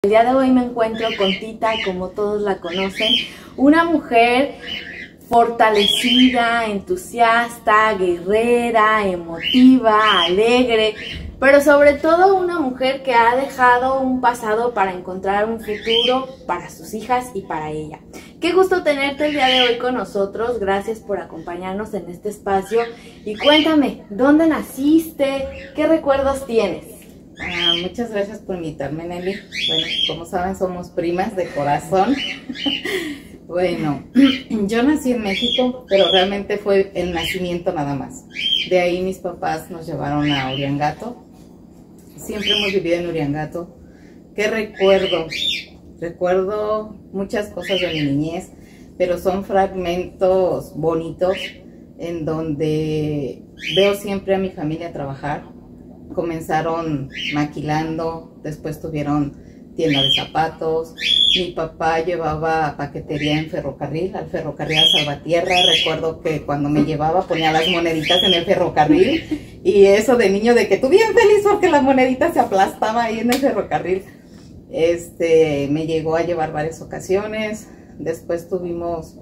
El día de hoy me encuentro con Tita, como todos la conocen, una mujer fortalecida, entusiasta, guerrera, emotiva, alegre, pero sobre todo una mujer que ha dejado un pasado para encontrar un futuro para sus hijas y para ella. Qué gusto tenerte el día de hoy con nosotros, gracias por acompañarnos en este espacio y cuéntame, ¿dónde naciste? ¿Qué recuerdos tienes? Muchas gracias por invitarme, Nelly. Bueno, como saben, somos primas de corazón. Bueno, yo nací en México, pero realmente fue el nacimiento nada más. De ahí mis papás nos llevaron a Uriangato. Siempre hemos vivido en Uriangato. ¿Qué recuerdo? Recuerdo muchas cosas de mi niñez, pero son fragmentos bonitos en donde veo siempre a mi familia trabajar. Comenzaron maquilando, después tuvieron tienda de zapatos. Mi papá llevaba paquetería en ferrocarril, al ferrocarril Salvatierra. Recuerdo que cuando me llevaba ponía las moneditas en el ferrocarril y eso de niño de que tú bien feliz porque la monedita se aplastaba ahí en el ferrocarril. Me llegó a llevar varias ocasiones. Después tuvimos,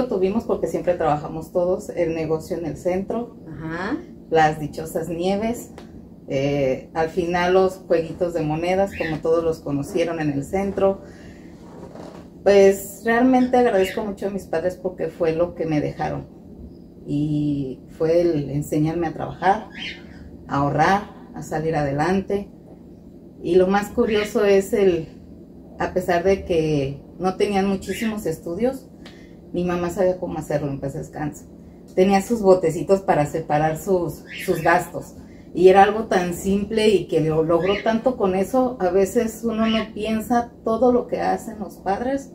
tuvimos porque siempre trabajamos todos, el negocio en el centro. Ajá. Las dichosas nieves, al final los jueguitos de monedas, como todos los conocieron en el centro. Pues realmente agradezco mucho a mis padres porque fue lo que me dejaron y fue el enseñarme a trabajar, a ahorrar, a salir adelante. Y lo más curioso es a pesar de que no tenían muchísimos estudios, mi mamá sabía cómo hacerlo, en paz descanse. Tenía sus botecitos para separar sus gastos y era algo tan simple y que lo logró tanto con eso. A veces uno no piensa todo lo que hacen los padres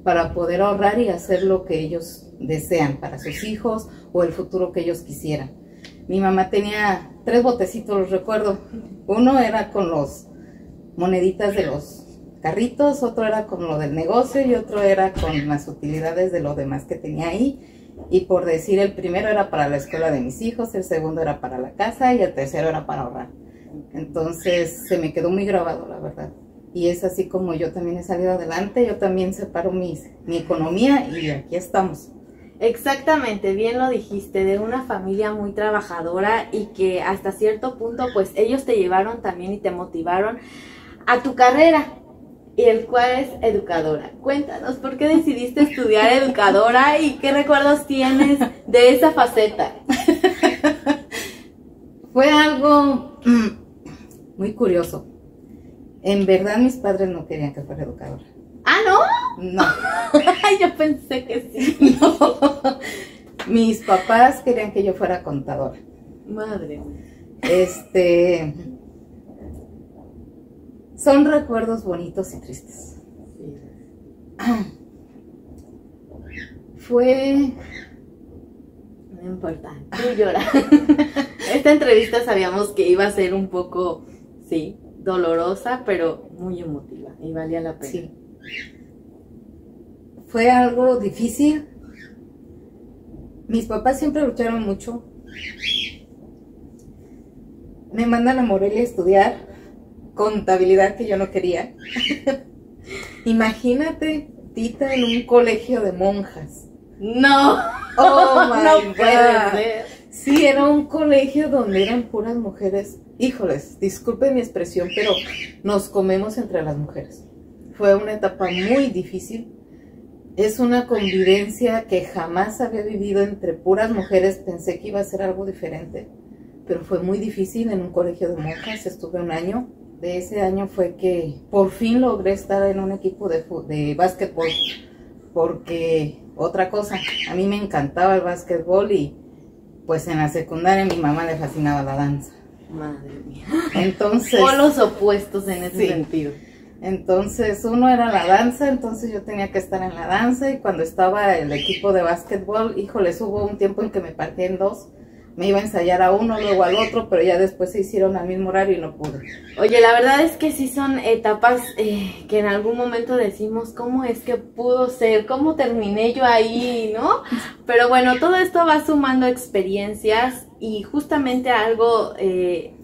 para poder ahorrar y hacer lo que ellos desean para sus hijos o el futuro que ellos quisieran. Mi mamá tenía 3 botecitos, los recuerdo. Uno era con los moneditas de los carritos, otro era con lo del negocio y otro era con las utilidades de lo demás que tenía ahí. Y por decir, el primero era para la escuela de mis hijos, el segundo era para la casa y el tercero era para ahorrar. Entonces se me quedó muy grabado, la verdad. Y es así como yo también he salido adelante, yo también separo mi economía y aquí estamos. Exactamente, bien lo dijiste, de una familia muy trabajadora y que hasta cierto punto pues ellos te llevaron también y te motivaron a tu carrera. Y el cual es educadora. Cuéntanos, ¿por qué decidiste estudiar educadora y qué recuerdos tienes de esa faceta? Fue algo muy curioso. En verdad mis padres no querían que fuera educadora. ¿Ah, no? No. Yo pensé que sí. No. Mis papás querían que yo fuera contadora. Madre. Son recuerdos bonitos y tristes. Fue... No importa, tú llora. Esta entrevista sabíamos que iba a ser un poco, sí, dolorosa, pero muy emotiva y valía la pena. Sí. Fue algo difícil. Mis papás siempre lucharon mucho. Me mandan a Morelia a estudiar contabilidad que yo no quería. Imagínate, Tita, en un colegio de monjas. No, oh my no puede God. ser. Sí, era un colegio donde eran puras mujeres. Híjoles, disculpen mi expresión, pero nos comemos entre las mujeres. Fue una etapa muy difícil. Es una convivencia que jamás había vivido entre puras mujeres. Pensé que iba a ser algo diferente, pero fue muy difícil en un colegio de monjas. Estuve un año. De ese año fue que por fin logré estar en un equipo de básquetbol, porque otra cosa, a mí me encantaba el básquetbol y pues en la secundaria mi mamá le fascinaba la danza. Madre mía. Entonces... Polos opuestos en ese sí. sentido. Entonces uno era la danza, entonces yo tenía que estar en la danza y cuando estaba el equipo de básquetbol, híjoles, hubo un tiempo en que me partí en dos. Me iba a ensayar a uno, luego al otro, pero ya después se hicieron al mismo horario y no pude. Oye, la verdad es que sí son etapas que en algún momento decimos, ¿cómo es que pudo ser? ¿Cómo terminé yo ahí? ¿No? Pero bueno, todo esto va sumando experiencias y justamente algo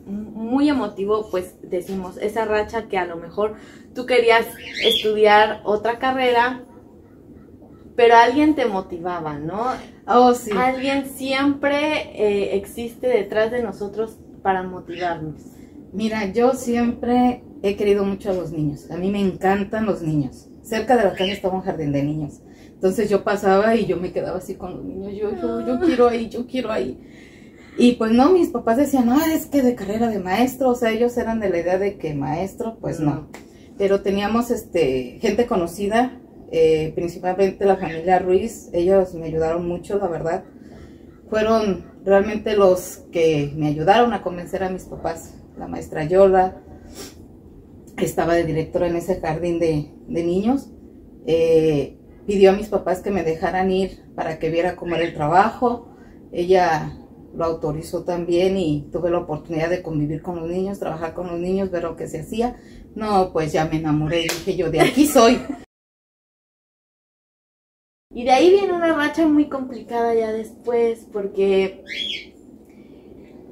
muy emotivo, pues decimos, esa racha que a lo mejor tú querías estudiar otra carrera, pero alguien te motivaba, ¿no? Oh, sí. Alguien siempre existe detrás de nosotros para motivarnos. Mira, yo siempre he querido mucho a los niños. A mí me encantan los niños. Cerca de la casa estaba un jardín de niños. Entonces yo pasaba y yo me quedaba así con los niños. Yo quiero ahí, yo quiero ahí. Y pues no, mis papás decían, no, es que de carrera de maestro. O sea, ellos eran de la idea de que maestro, pues no. Pero teníamos gente conocida, principalmente la familia Ruiz. Ellos me ayudaron mucho, la verdad. Fueron realmente los que me ayudaron a convencer a mis papás. La maestra Yola estaba de directora en ese jardín de niños. Pidió a mis papás que me dejaran ir para que viera cómo era el trabajo. Ella lo autorizó también y tuve la oportunidad de convivir con los niños, trabajar con los niños, ver lo que se hacía. No, pues ya me enamoré y dije yo, de aquí soy. Y de ahí viene una racha muy complicada ya después, porque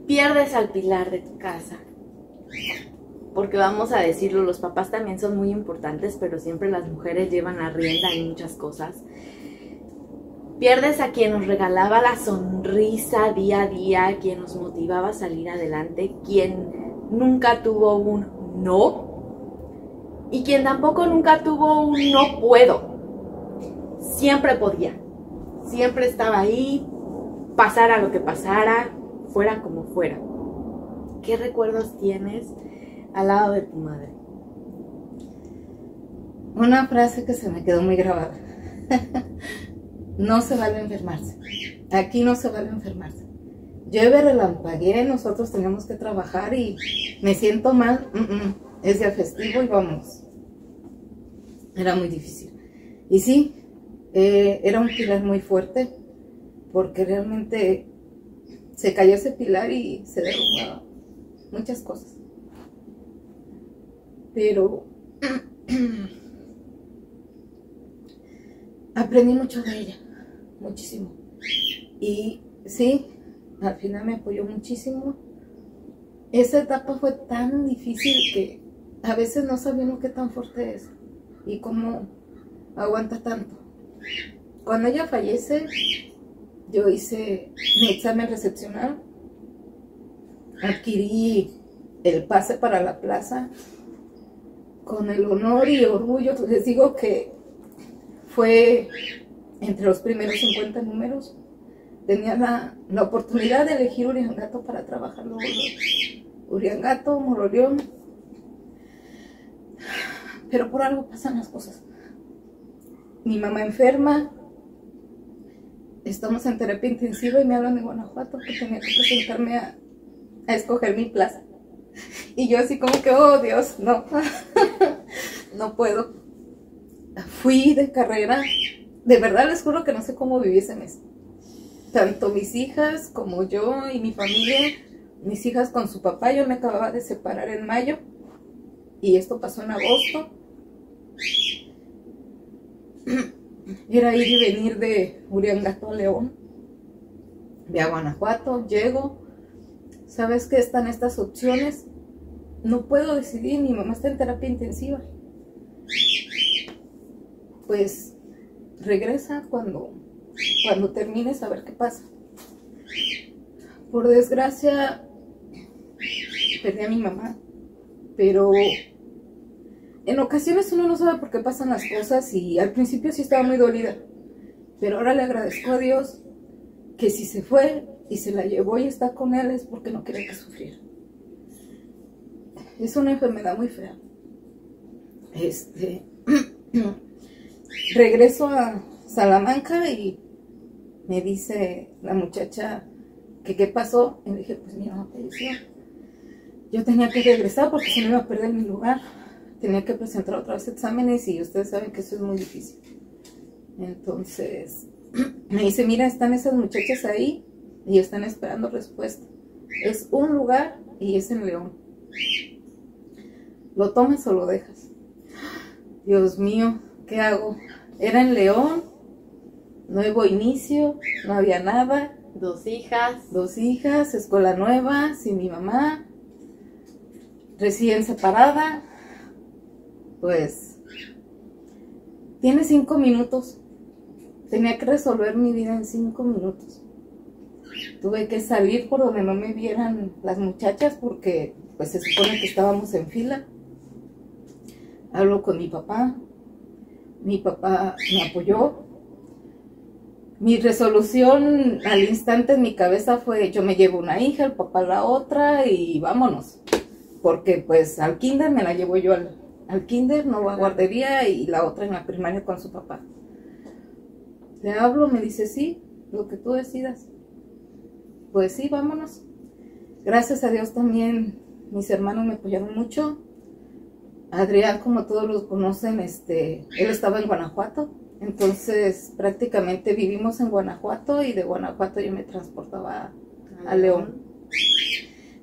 pierdes al pilar de tu casa. Porque vamos a decirlo, los papás también son muy importantes, pero siempre las mujeres llevan la rienda en muchas cosas. Pierdes a quien nos regalaba la sonrisa día a día, quien nos motivaba a salir adelante, quien nunca tuvo un no y quien tampoco nunca tuvo un no puedo. Siempre podía, siempre estaba ahí, pasara lo que pasara, fuera como fuera. ¿Qué recuerdos tienes al lado de tu madre? Una frase que se me quedó muy grabada. No se vale enfermarse. Aquí no se vale enfermarse. Llueve, relampaguee, nosotros tenemos que trabajar y me siento mal. Es día festivo y vamos. Era muy difícil. Y sí, era un pilar muy fuerte porque realmente se cayó ese pilar y se derrumbaron muchas cosas. Pero aprendí mucho de ella, muchísimo. Y sí, al final me apoyó muchísimo. Esa etapa fue tan difícil que a veces no sabemos qué tan fuerte es y cómo aguanta tanto. Cuando ella fallece, yo hice mi examen recepcional, adquirí el pase para la plaza con el honor y orgullo. Les digo que fue entre los primeros 50 números. Tenía la oportunidad de elegir Uriangato para trabajarlo. Uriangato, Moroleón. Pero por algo pasan las cosas. Mi mamá enferma. Estamos en terapia intensiva y me hablan de Guanajuato que tenía que presentarme a escoger mi plaza. Y yo así como que, oh Dios, no. No puedo. Fui de carrera. De verdad les juro que no sé cómo viví ese mes. Tanto mis hijas como yo y mi familia. Mis hijas con su papá. Yo me acababa de separar en mayo. Y esto pasó en agosto. Era ir y venir de Uriangato a León. De a Guanajuato. Llego. ¿Sabes qué? Están estas opciones. No puedo decidir. Mi mamá está en terapia intensiva. Pues regresa cuando termines a ver qué pasa. Por desgracia perdí a mi mamá, pero en ocasiones uno no sabe por qué pasan las cosas y al principio sí estaba muy dolida, pero ahora le agradezco a Dios que si se fue y se la llevó y está con él es porque no quería que sufriera. Es una enfermedad muy fea. Regreso a Salamanca y me dice la muchacha que qué pasó. Y le dije, pues mi mamá falleció. Yo tenía que regresar porque si no iba a perder mi lugar. Tenía que presentar otra vez exámenes y ustedes saben que eso es muy difícil. Entonces me dice, mira, están esas muchachas ahí y están esperando respuesta. Es un lugar y es en León. ¿Lo tomas o lo dejas? Dios mío, ¿qué hago? Era en León, nuevo inicio, no había nada. 2 hijas. 2 hijas, escuela nueva, sin mi mamá. recién separada, pues, tiene 5 minutos. Tenía que resolver mi vida en 5 minutos. Tuve que salir por donde no me vieran las muchachas porque pues se supone que estábamos en fila. Hablo con mi papá me apoyó. Mi resolución al instante en mi cabeza fue: yo me llevo una hija, el papá la otra y vámonos. Porque pues al kinder me la llevo yo al kinder, no a guardería, y la otra en la primaria con su papá. Le hablo, me dice: sí, lo que tú decidas. Pues sí, vámonos. Gracias a Dios también mis hermanos me apoyaron mucho. Adrián, como todos los conocen, él estaba en Guanajuato. Entonces prácticamente vivimos en Guanajuato y de Guanajuato yo me transportaba a León.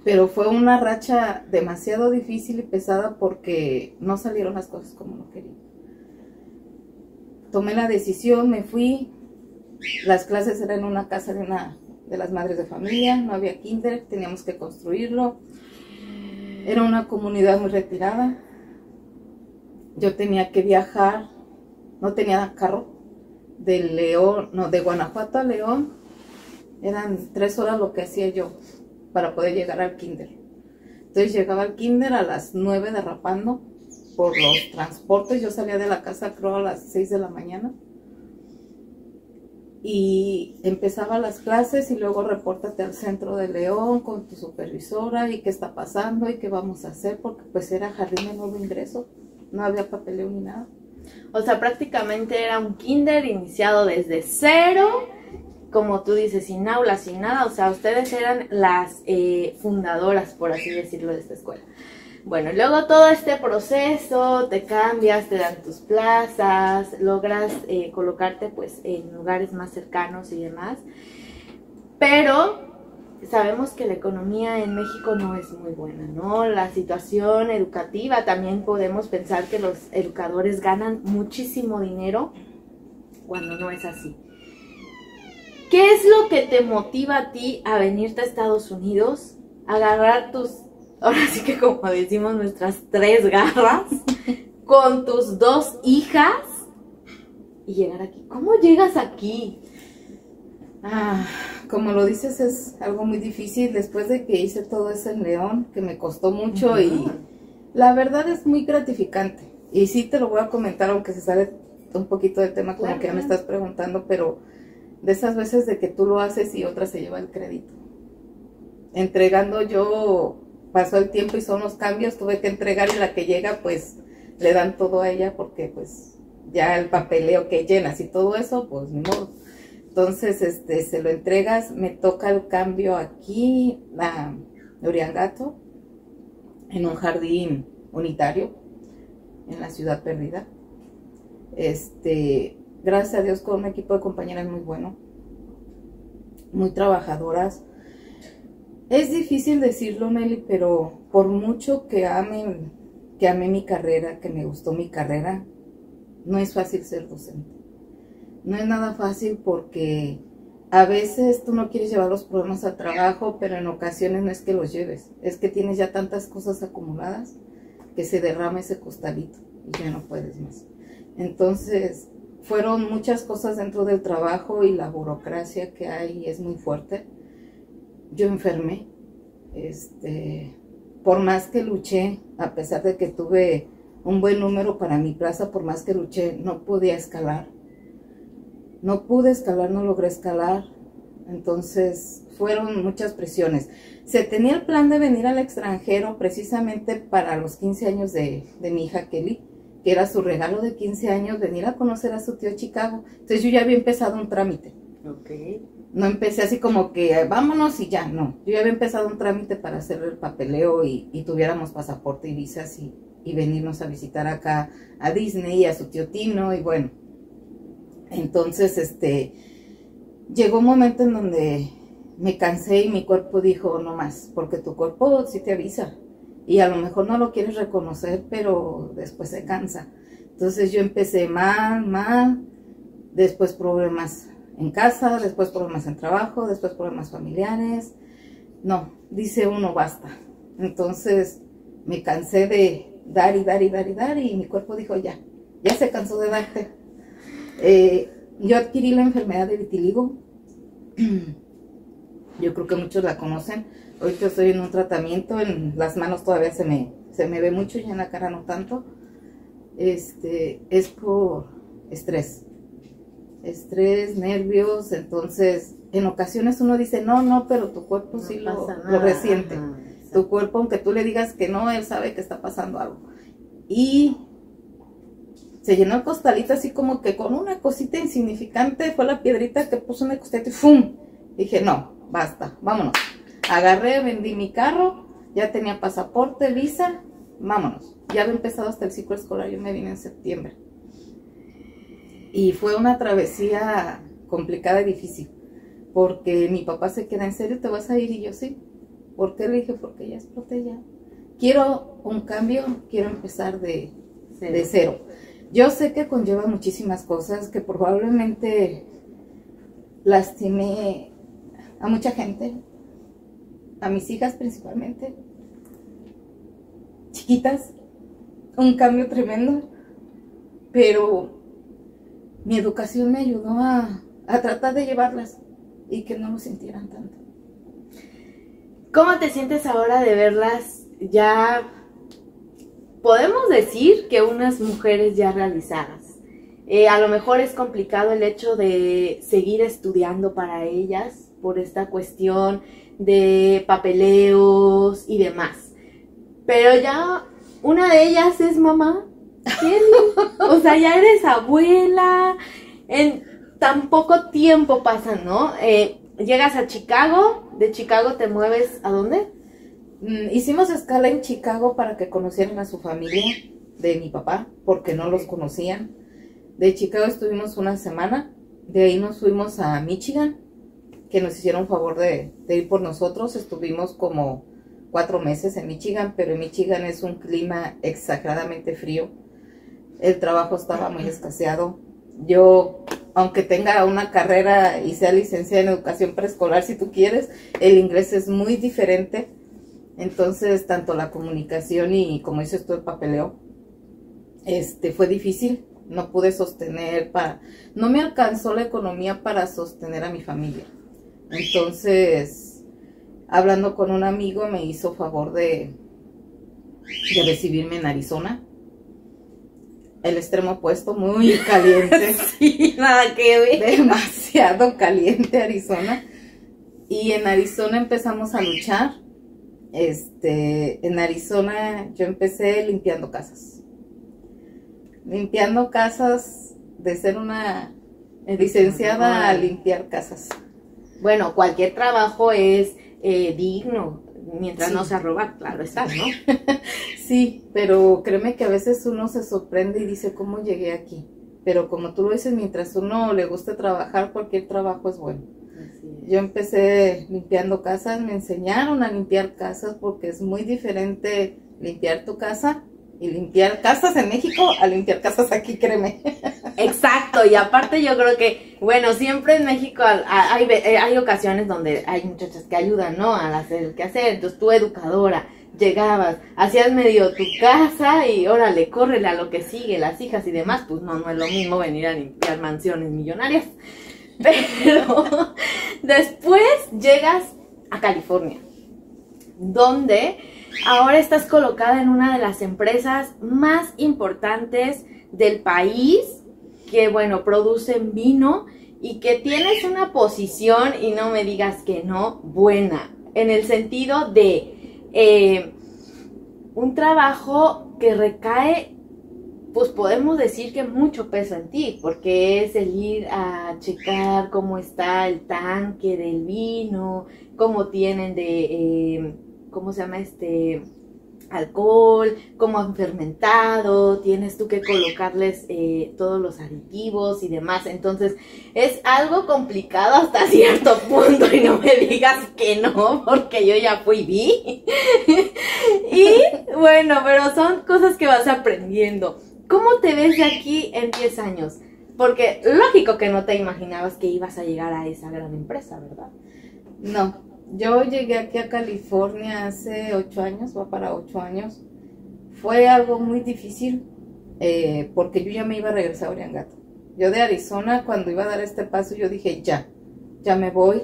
Pero fue una racha demasiado difícil y pesada porque no salieron las cosas como no quería. Tomé la decisión, me fui. Las clases eran en una casa de una de las madres de familia, no había kinder, teníamos que construirlo. Era una comunidad muy retirada. Yo tenía que viajar, no tenía carro, de Guanajuato a León. Eran 3 horas lo que hacía yo para poder llegar al kinder. Entonces llegaba al kinder a las 9 derrapando por los transportes. Yo salía de la casa creo a las 6 de la mañana. Y empezaba las clases y luego repórtate al centro de León con tu supervisora y qué está pasando y qué vamos a hacer, porque pues era jardín de nuevo ingreso, no había papeleo ni nada. O sea, prácticamente era un kinder iniciado desde cero, como tú dices, sin aula, sin nada. O sea, ustedes eran las fundadoras, por así decirlo, de esta escuela. Bueno, luego todo este proceso, te cambias, te dan tus plazas, logras colocarte pues en lugares más cercanos y demás. Pero sabemos que la economía en México no es muy buena, ¿no? La situación educativa, también podemos pensar que los educadores ganan muchísimo dinero cuando no es así. ¿Qué es lo que te motiva a ti a venirte a Estados Unidos, a agarrar ahora sí que como decimos, nuestras 3 garras, con tus 2 hijas y llegar aquí? ¿Cómo llegas aquí? Como lo dices, es algo muy difícil después de que hice todo eso en León, que me costó mucho. Y la verdad es muy gratificante. Y sí te lo voy a comentar, aunque se sale un poquito del tema, como que ya me estás preguntando, pero de esas veces de que tú lo haces y otra se lleva el crédito. Entregando yo, pasó el tiempo y son los cambios, tuve que entregar y la que llega pues le dan todo a ella porque pues ya el papeleo que llenas y todo eso, pues ni modo. Entonces se lo entregas, me toca el cambio aquí a Uriangato, en un jardín unitario en la Ciudad Perdida. Gracias a Dios con un equipo de compañeras muy bueno, muy trabajadoras. Es difícil decirlo, Nelly, pero por mucho que amé mi carrera, que me gustó mi carrera, no es fácil ser docente. No es nada fácil porque a veces tú no quieres llevar los problemas al trabajo, pero en ocasiones no es que los lleves, es que tienes ya tantas cosas acumuladas que se derrama ese costalito y ya no puedes más. Entonces, fueron muchas cosas dentro del trabajo y la burocracia que hay es muy fuerte. Yo enfermé, por más que luché, a pesar de que tuve un buen número para mi plaza, por más que luché, no podía escalar. No pude escalar, no logré escalar. Entonces fueron muchas presiones. Se tenía el plan de venir al extranjero precisamente para los 15 años de mi hija Kelly, que era su regalo de 15 años, venir a conocer a su tío Chicago. Entonces yo ya había empezado un trámite. Okay. No empecé así como que vámonos y ya, no. Yo ya había empezado un trámite para hacer el papeleo y tuviéramos pasaporte y visas y venirnos a visitar acá a Disney y a su tío Tino y bueno. Entonces, llegó un momento en donde me cansé y mi cuerpo dijo no más, porque tu cuerpo sí te avisa y a lo mejor no lo quieres reconocer, pero después se cansa. Entonces yo empecé mal, después problemas en casa, después problemas en trabajo, después problemas familiares. No, dice uno basta. Entonces me cansé de dar y dar y dar y dar, y mi cuerpo dijo ya se cansó de darte. Yo adquirí la enfermedad de vitiligo. Yo creo que muchos la conocen. Ahorita estoy en un tratamiento, en las manos todavía se me ve mucho, ya en la cara no tanto. Es por estrés, nervios. Entonces en ocasiones uno dice no, pero tu cuerpo no sí lo resiente. Ajá, tu cuerpo, aunque tú le digas que no, él sabe que está pasando algo. Y se llenó el costalito así como que con una cosita insignificante, fue la piedrita que puso en el costalito y ¡fum! Dije, no, basta, vámonos. Agarré, vendí mi carro, ya tenía pasaporte, visa, vámonos. Ya había empezado hasta el ciclo escolar, yo me vine en septiembre. Y fue una travesía complicada y difícil, porque mi papá se queda, ¿en serio te vas a ir? Y yo, sí. ¿Por qué? Le dije, porque ya exploté ya. Quiero un cambio, quiero empezar de cero. Yo sé que conlleva muchísimas cosas, que probablemente lastimé a mucha gente, a mis hijas principalmente, chiquitas, un cambio tremendo, pero mi educación me ayudó a tratar de llevarlas y que no lo sintieran tanto. ¿Cómo te sientes ahora de verlas ya? Podemos decir que unas mujeres ya realizadas. A lo mejor es complicado el hecho de seguir estudiando para ellas por esta cuestión de papeleos y demás. Pero ya una de ellas es mamá. O sea, ya eres abuela. En tan poco tiempo pasa, ¿no? Llegas a Chicago. De Chicago te mueves ¿a dónde? Hicimos escala en Chicago para que conocieran a su familia de mi papá, porque no los conocían. De Chicago estuvimos una semana, de ahí nos fuimos a Michigan, que nos hicieron favor de ir por nosotros. Estuvimos como 4 meses en Michigan, pero en Michigan es un clima exageradamente frío. El trabajo estaba muy escaseado. Yo, aunque tenga una carrera y sea licenciada en educación preescolar, si tú quieres, el inglés es muy diferente. Entonces, tanto la comunicación y, como dices tú, el papeleo, fue difícil. No pude sostener, no me alcanzó la economía para sostener a mi familia. Entonces, hablando con un amigo, me hizo favor de recibirme en Arizona. El extremo opuesto, muy caliente. Sí, nada que ver. Demasiado caliente Arizona. Y en Arizona empezamos a luchar. En Arizona yo empecé limpiando casas. Limpiando casas, de ser una licenciada a limpiar casas. Bueno, cualquier trabajo es digno, mientras no se roba, claro está, ¿no? Sí, pero créeme que a veces uno se sorprende y dice, ¿cómo llegué aquí? Pero como tú lo dices, mientras uno le guste trabajar, cualquier trabajo es bueno. Yo empecé limpiando casas, me enseñaron a limpiar casas, porque es muy diferente limpiar tu casa y limpiar casas en México a limpiar casas aquí, créeme. Exacto, y aparte yo creo que, bueno, siempre en México hay ocasiones donde hay muchachas que ayudan, ¿no? A hacer el quehacer. Entonces tú, educadora, llegabas, hacías medio tu casa y órale, córrele a lo que sigue, las hijas y demás. Pues no es lo mismo venir a limpiar mansiones millonarias. Pero después llegas a California, donde ahora estás colocada en una de las empresas más importantes del país, que bueno, producen vino y que tienes una posición, y no me digas que no, buena, en el sentido de un trabajo que recae, pues podemos decir que mucho peso en ti, porque es el ir a checar cómo está el tanque del vino, cómo tienen ¿cómo se llama alcohol, cómo han fermentado, tienes tú que colocarles todos los aditivos y demás. Entonces es algo complicado hasta cierto punto, y no me digas que no, porque yo ya fui y vi. Y bueno, pero son cosas que vas aprendiendo. ¿Cómo te ves de aquí en 10 años? Porque lógico que no te imaginabas que ibas a llegar a esa gran empresa, ¿verdad? No, yo llegué aquí a California hace 8 años, va para 8 años. fue algo muy difícil porque yo ya me iba a regresar a Uriangato. Yo de Arizona, cuando iba a dar este paso, yo dije, ya me voy.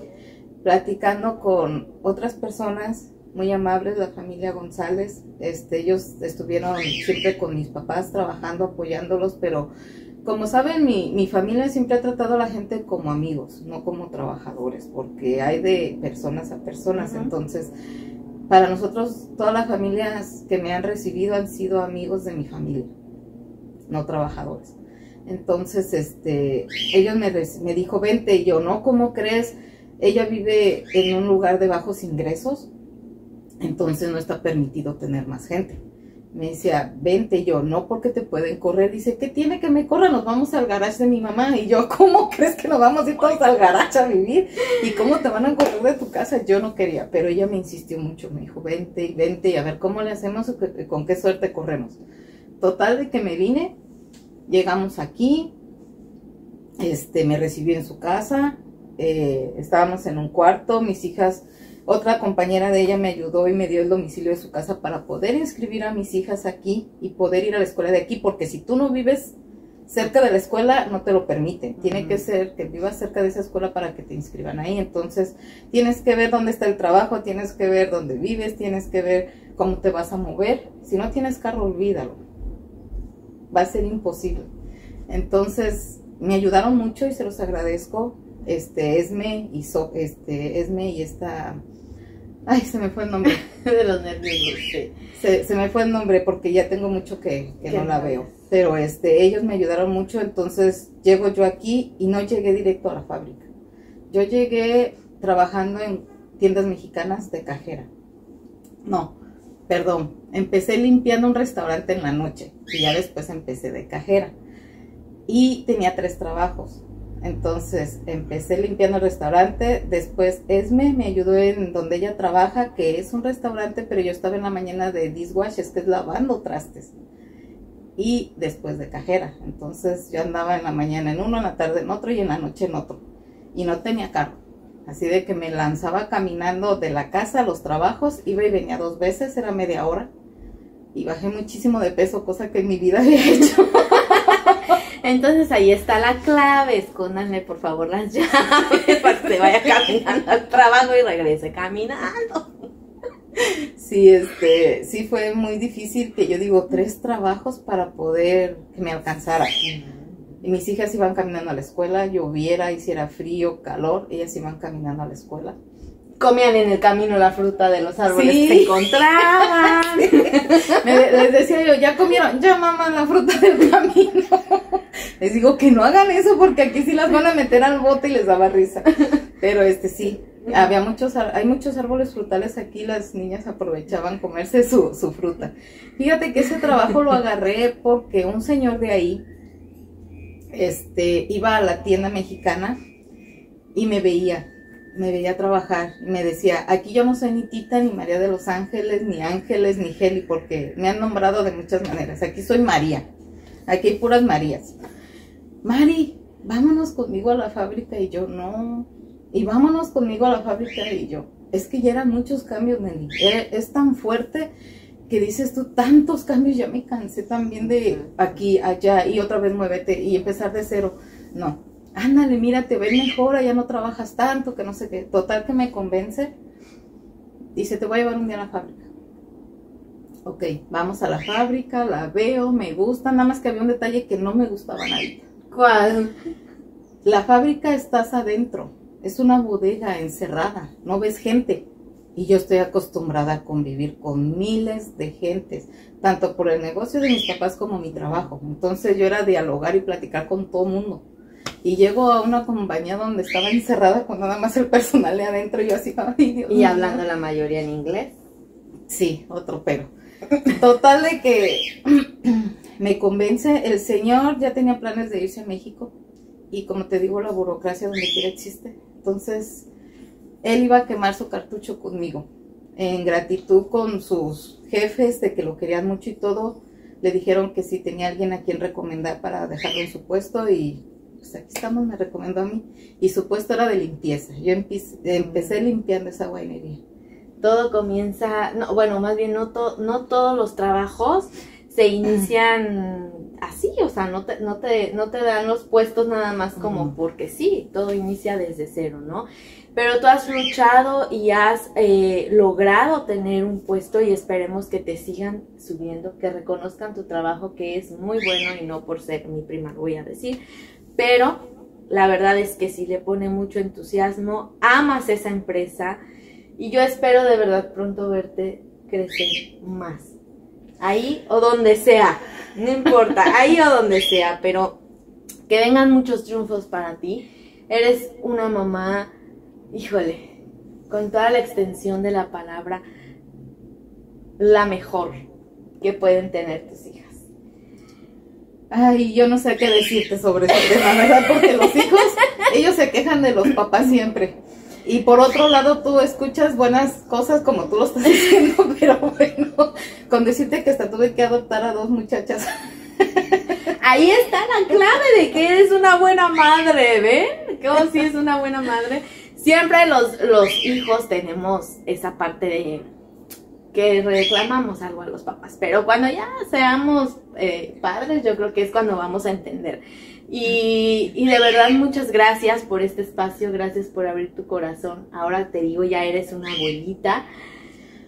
Platicando con otras personas muy amables, la familia González, ellos estuvieron siempre con mis papás trabajando, apoyándolos, pero como saben, mi familia siempre ha tratado a la gente como amigos, no como trabajadores, porque hay de personas a personas. Entonces, para nosotros, todas las familias que me han recibido han sido amigos de mi familia, no trabajadores. Entonces, ellos me dijo, vente, y yo, ¿no? ¿Cómo crees? Ella vive en un lugar de bajos ingresos, entonces no está permitido tener más gente. Me decía, vente, y yo, no, porque te pueden correr. Dice, ¿qué tiene que me corran? Nos vamos al garage de mi mamá. Y yo, ¿cómo crees que nos vamos a ir todos al garage a vivir? ¿Y cómo te van a correr de tu casa? Yo no quería, pero ella me insistió mucho. Me dijo, vente, y a ver cómo le hacemos o con qué suerte corremos. Total de que me vine, llegamos aquí, me recibió en su casa, estábamos en un cuarto, mis hijas, otra compañera de ella me ayudó y me dio el domicilio de su casa para poder inscribir a mis hijas aquí y poder ir a la escuela de aquí, porque si tú no vives cerca de la escuela no te lo permiten, tiene que ser que vivas cerca de esa escuela para que te inscriban ahí. Entonces tienes que ver dónde está el trabajo, tienes que ver dónde vives, tienes que ver cómo te vas a mover. Si no tienes carro, olvídalo, va a ser imposible. Entonces me ayudaron mucho y se los agradezco. Esme y esta, ay, se me fue el nombre. De los nervios, sí. Se me fue el nombre porque ya tengo mucho que no la veo. Pero ellos me ayudaron mucho. Entonces llego yo aquí y no llegué directo a la fábrica. Yo llegué trabajando en tiendas mexicanas de cajera. No, perdón, empecé limpiando un restaurante en la noche y ya después empecé de cajera. Y tenía 3 trabajos. Entonces empecé limpiando el restaurante, después Esme me ayudó en donde ella trabaja, que es un restaurante, pero yo estaba en la mañana de dishwash, que es lavando trastes, y después de cajera. Entonces yo andaba en la mañana en uno, en la tarde en otro y en la noche en otro, y no tenía carro, así de que me lanzaba caminando de la casa a los trabajos, iba y venía 2 veces, era media hora, y bajé muchísimo de peso, cosa que en mi vida había hecho. Entonces ahí está la clave, escóndanle por favor las llaves para que se vaya caminando al trabajo y regrese caminando. Sí, sí fue muy difícil, que yo digo 3 trabajos para poder que me alcanzara. Y mis hijas iban caminando a la escuela, lloviera, hiciera frío, calor, ellas iban caminando a la escuela. Comían en el camino la fruta de los árboles que se encontraban. Sí. Les decía yo, ¿ya comieron? Ya, mamá, la fruta del camino. Les digo que no hagan eso porque aquí sí las van a meter al bote y les daba risa. Pero sí, hay muchos árboles frutales aquí, las niñas aprovechaban comerse su fruta. Fíjate que ese trabajo lo agarré porque un señor de ahí iba a la tienda mexicana y me veía trabajar, y me decía, aquí yo no soy ni Tita, ni María de los Ángeles, ni Ángeles, ni Heli, porque me han nombrado de muchas maneras, aquí soy María, aquí hay puras Marías. Mari, vámonos conmigo a la fábrica, y yo, no, y vámonos conmigo a la fábrica, y yo, es que ya eran muchos cambios, Nelly, es tan fuerte que dices tú, tantos cambios, ya me cansé también de aquí, allá, y otra vez muévete, y empezar de cero, no. Ándale, mira, te ves mejor, ya no trabajas tanto, que no sé qué. Total que me convence. Dice, te voy a llevar un día a la fábrica. Ok, vamos a la fábrica, la veo, me gusta. Nada más que había un detalle que no me gustaba nada. ¿Cuál? La fábrica estás adentro. Es una bodega encerrada. No ves gente. Y yo estoy acostumbrada a convivir con miles de gentes. Tanto por el negocio de mis papás como mi trabajo. Entonces yo era dialogar y platicar con todo el mundo. Y llego a una compañía donde estaba encerrada con nada más el personal de adentro y yo así, ay, Dios mío. ¿Y hablando la mayoría en inglés? Sí, otro pero. Total de que me convence, el señor ya tenía planes de irse a México y como te digo, la burocracia donde quiera existe. Entonces, él iba a quemar su cartucho conmigo. En gratitud con sus jefes de que lo querían mucho y todo, le dijeron que si tenía alguien a quien recomendar para dejarlo en su puesto y pues aquí estamos, me recomendó a mí, y su puesto era de limpieza. Yo empecé limpiando esa guainería, todo comienza, no, bueno, más bien no todos los trabajos se inician así, o sea, no te dan los puestos nada más como porque sí, todo inicia desde cero, ¿no? Pero tú has luchado y has logrado tener un puesto y esperemos que te sigan subiendo, que reconozcan tu trabajo, que es muy bueno y no por ser mi prima lo voy a decir, pero la verdad es que sí le pone mucho entusiasmo, amas esa empresa y yo espero de verdad pronto verte crecer más. Ahí o donde sea, no importa, ahí o donde sea, pero que vengan muchos triunfos para ti. Eres una mamá, híjole, con toda la extensión de la palabra, la mejor que pueden tener tus hijas. Ay, yo no sé qué decirte sobre ese tema, ¿verdad? Porque los hijos, ellos se quejan de los papás siempre. Y por otro lado, tú escuchas buenas cosas como tú lo estás diciendo, pero bueno, con decirte que hasta tuve que adoptar a 2 muchachas. Ahí está la clave de que eres una buena madre, ¿ven? Que sí es una buena madre. Siempre los hijos tenemos esa parte de que reclamamos algo a los papás, pero cuando ya seamos padres, yo creo que es cuando vamos a entender. Y de verdad muchas gracias por este espacio, gracias por abrir tu corazón. Ahora te digo, ya eres una abuelita,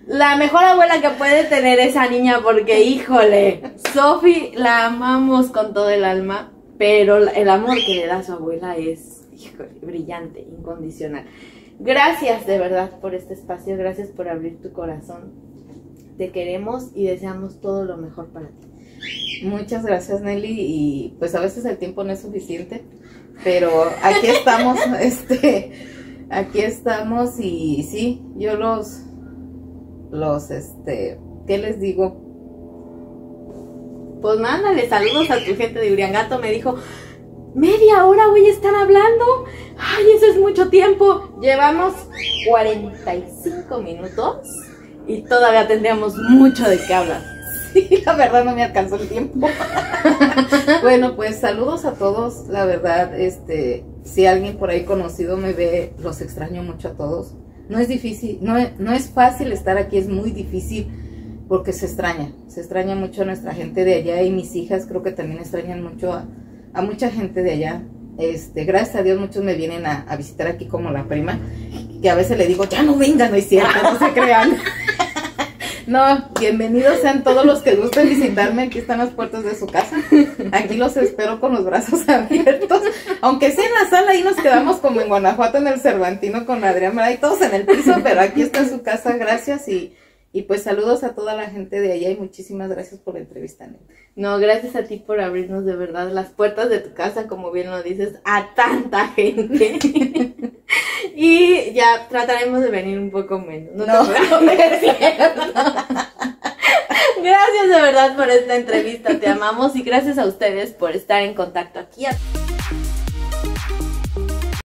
la mejor abuela que puede tener esa niña, porque híjole, Sofi la amamos con todo el alma, pero el amor que le da a su abuela es, híjole, brillante, incondicional. Gracias de verdad por este espacio, gracias por abrir tu corazón. Te queremos y deseamos todo lo mejor para ti. Muchas gracias, Nelly, y pues a veces el tiempo no es suficiente, pero aquí estamos, aquí estamos y sí, yo ¿qué les digo? Pues mándale saludos a tu gente de Uriangato. Me dijo, media hora voy a estar hablando, ay, eso es mucho tiempo. Llevamos 45 minutos y todavía tendríamos mucho de qué hablar. Sí, la verdad no me alcanzó el tiempo. Bueno, pues saludos a todos, la verdad, si alguien por ahí conocido me ve, los extraño mucho a todos. No es difícil, no es fácil estar aquí, es muy difícil porque se extraña mucho a nuestra gente de allá y mis hijas creo que también extrañan mucho a mucha gente de allá. Gracias a Dios muchos me vienen a visitar aquí como la prima, que a veces le digo, ya no vengan, no es cierto, no se crean. No, bienvenidos sean todos los que gusten visitarme, aquí están las puertas de su casa, aquí los espero con los brazos abiertos, aunque sea en la sala, ahí nos quedamos como en Guanajuato en el Cervantino con Adrián, ahí todos en el piso, pero aquí está su casa, gracias y pues saludos a toda la gente de allá y muchísimas gracias por la entrevista, Nelly. No, gracias a ti por abrirnos de verdad las puertas de tu casa, como bien lo dices, a tanta gente. Y ya trataremos de venir un poco menos. No, es cierto. Gracias de verdad por esta entrevista, te amamos y gracias a ustedes por estar en contacto aquí.